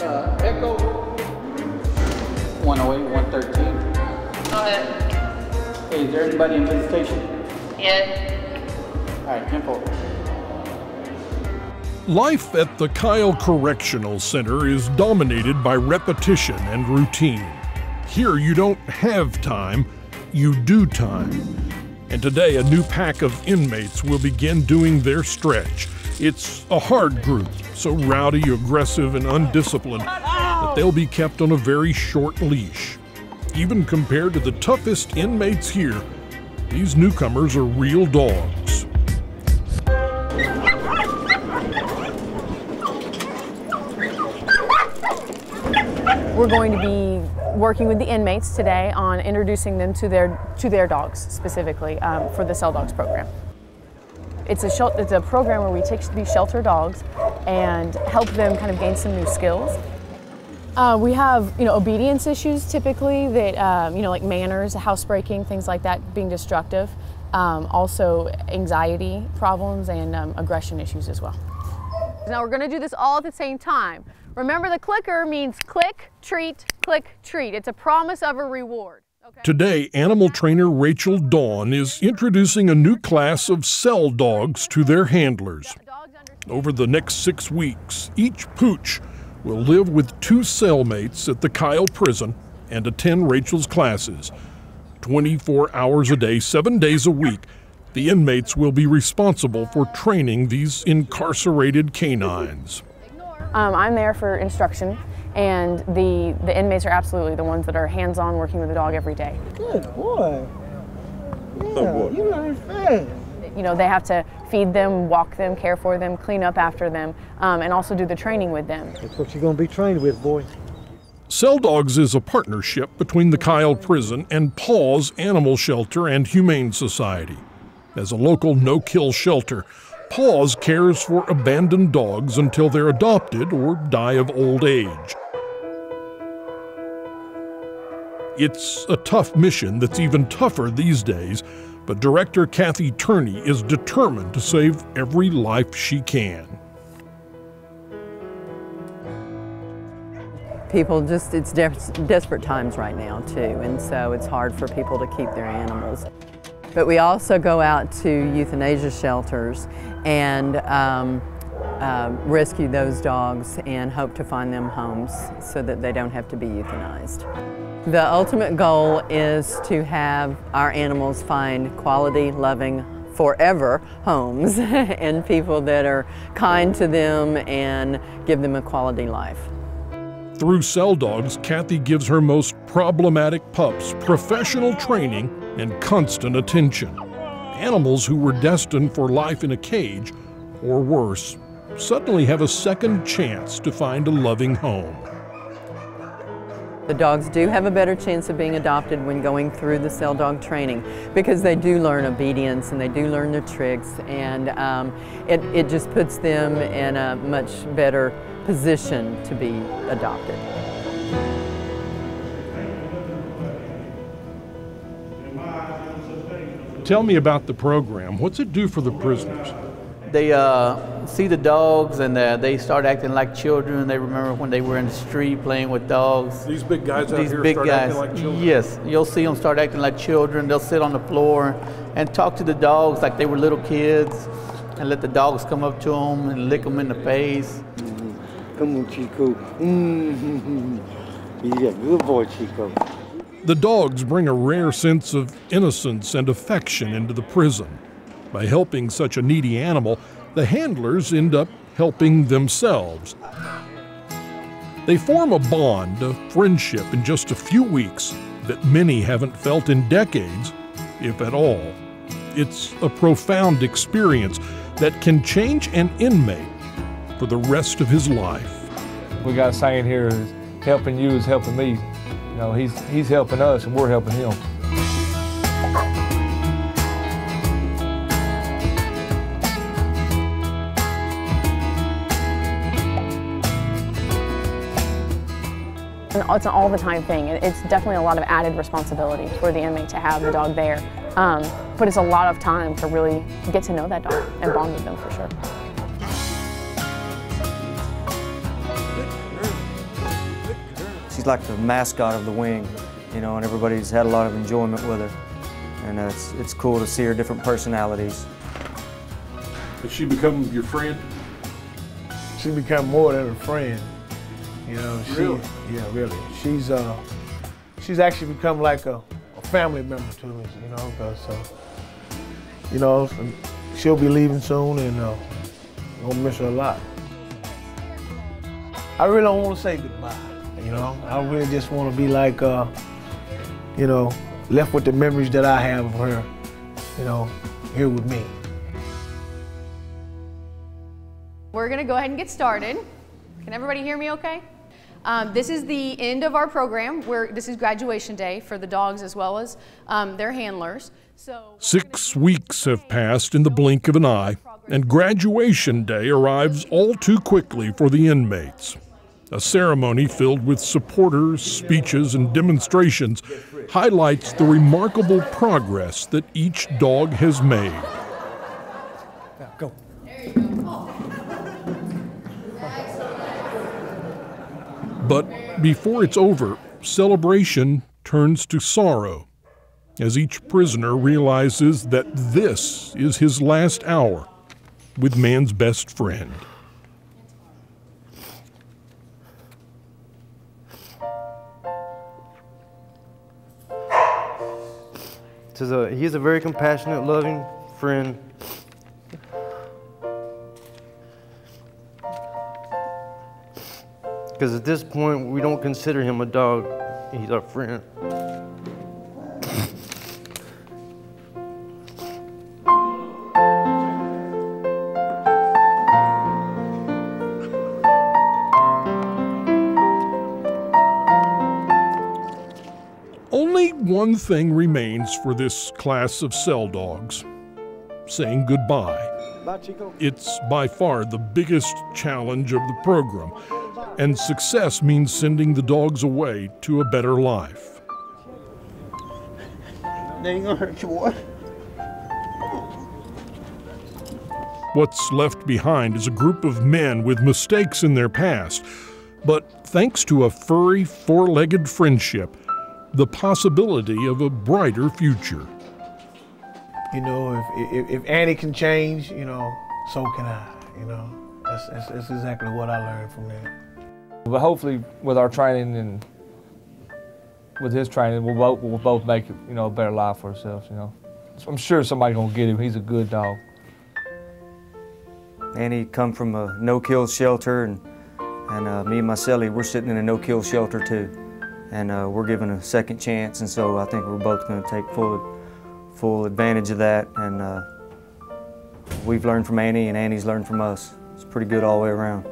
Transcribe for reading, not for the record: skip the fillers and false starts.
Echo 108, 113. Go ahead. Hey, is there anybody in visitation? Yeah. All right, info. Life at the Kyle Correctional Center is dominated by repetition and routine. Here you don't have time, you do time. And today a new pack of inmates will begin doing their stretch. It's a hard group, so rowdy, aggressive, and undisciplined that they'll be kept on a very short leash. Even compared to the toughest inmates here, these newcomers are real dogs. We're going to be working with the inmates today on introducing them to their dogs specifically for the Cell Dogs program. It's a program where we take these shelter dogs and help them kind of gain some new skills. We have obedience issues typically that like manners, housebreaking, things like that being destructive. Also anxiety problems and aggression issues as well. Now we're going to do this all at the same time. Remember, the clicker means click, treat, click, treat. It's a promise of a reward. Okay? Today, animal trainer Rachel Dawn is introducing a new class of cell dogs to their handlers. Over the next 6 weeks, each pooch will live with 2 cellmates at the Kyle prison and attend Rachel's classes. 24 hours a day, 7 days a week, the inmates will be responsible for training these incarcerated canines. I'm there for instruction, and the inmates are absolutely the ones that are hands-on working with the dog every day. Good boy. Yeah, you learn fast. They have to feed them, walk them, care for them, clean up after them, and also do the training with them. That's what you're going to be trained with, boy. Cell Dogs is a partnership between the Kyle Prison and Paws Animal Shelter and Humane Society. As a local no-kill shelter, Paws cares for abandoned dogs until they're adopted or die of old age. It's a tough mission that's even tougher these days, but Director Kathy Turney is determined to save every life she can. People it's desperate times right now too, and so it's hard for people to keep their animals. But we also go out to euthanasia shelters and rescue those dogs and hope to find them homes so that they don't have to be euthanized. The ultimate goal is to have our animals find quality, loving, forever homes and people that are kind to them and give them a quality life. Through Cell Dogs, Kathy gives her most problematic pups professional training and constant attention. Animals who were destined for life in a cage, or worse, suddenly have a second chance to find a loving home. The dogs do have a better chance of being adopted when going through the Cell Dog training because they do learn obedience and they do learn the tricks, and it just puts them in a much better position to be adopted. Tell me about the program. What's it do for the prisoners? They see the dogs and they start acting like children. They remember when they were in the street playing with dogs. These big guys out here big start guys. acting like children? Yes, you'll see them start acting like children. They'll sit on the floor and talk to the dogs like they were little kids and let the dogs come up to them and lick them in the face. Come on, Chico. Yeah, good boy, Chico. The dogs bring a rare sense of innocence and affection into the prison. By helping such a needy animal, the handlers end up helping themselves. They form a bond, a friendship in just a few weeks that many haven't felt in decades, if at all. It's a profound experience that can change an inmate for the rest of his life. We got a saying here, helping you is helping me. You know, he's helping us and we're helping him. It's an all-the-time thing. It's definitely a lot of added responsibility for the inmate to have the dog there. But it's a lot of time to really get to know that dog and bond with them for sure. she's like the mascot of the wing, you know, and everybody's had a lot of enjoyment with her. And it's cool to see her different personalities. Has she become your friend? She become more than a friend. You know, Really? Yeah, really. She's actually become like a family member to me, you know, because, you know, she'll be leaving soon and I'm gonna miss her a lot. I really don't want to say goodbye, you know. I really just want to be like, you know, left with the memories that I have of her, you know, here with me. We're gonna go ahead and get started. Can everybody hear me okay? This is the end of our program. This is graduation day for the dogs as well as their handlers. So 6 weeks have passed in the blink of an eye, and graduation day arrives all too quickly for the inmates. A ceremony filled with supporters, speeches, and demonstrations highlights the remarkable progress that each dog has made. Now, go. But before it's over, celebration turns to sorrow as each prisoner realizes that this is his last hour with man's best friend. He's a very compassionate, loving friend. Because at this point, we don't consider him a dog. He's our friend. Only one thing remains for this class of cell dogs: saying goodbye. Bye, Chico. It's by far the biggest challenge of the program, and success means sending the dogs away to a better life. They ain't gonna hurt you, boy. What's left behind is a group of men with mistakes in their past, but thanks to a furry, four-legged friendship, the possibility of a brighter future. You know, if Annie can change, you know, so can I, you know. That's exactly what I learned from that. But hopefully, with our training and with his training, we'll both make, you know, a better life for ourselves, you know. So I'm sure somebody's gonna get him. He's a good dog. Annie come from a no-kill shelter, and me and my cellie, we're sitting in a no-kill shelter too. And we're given a second chance, and so I think we're both gonna take full advantage of that. And we've learned from Annie, and Annie's learned from us. It's pretty good all the way around.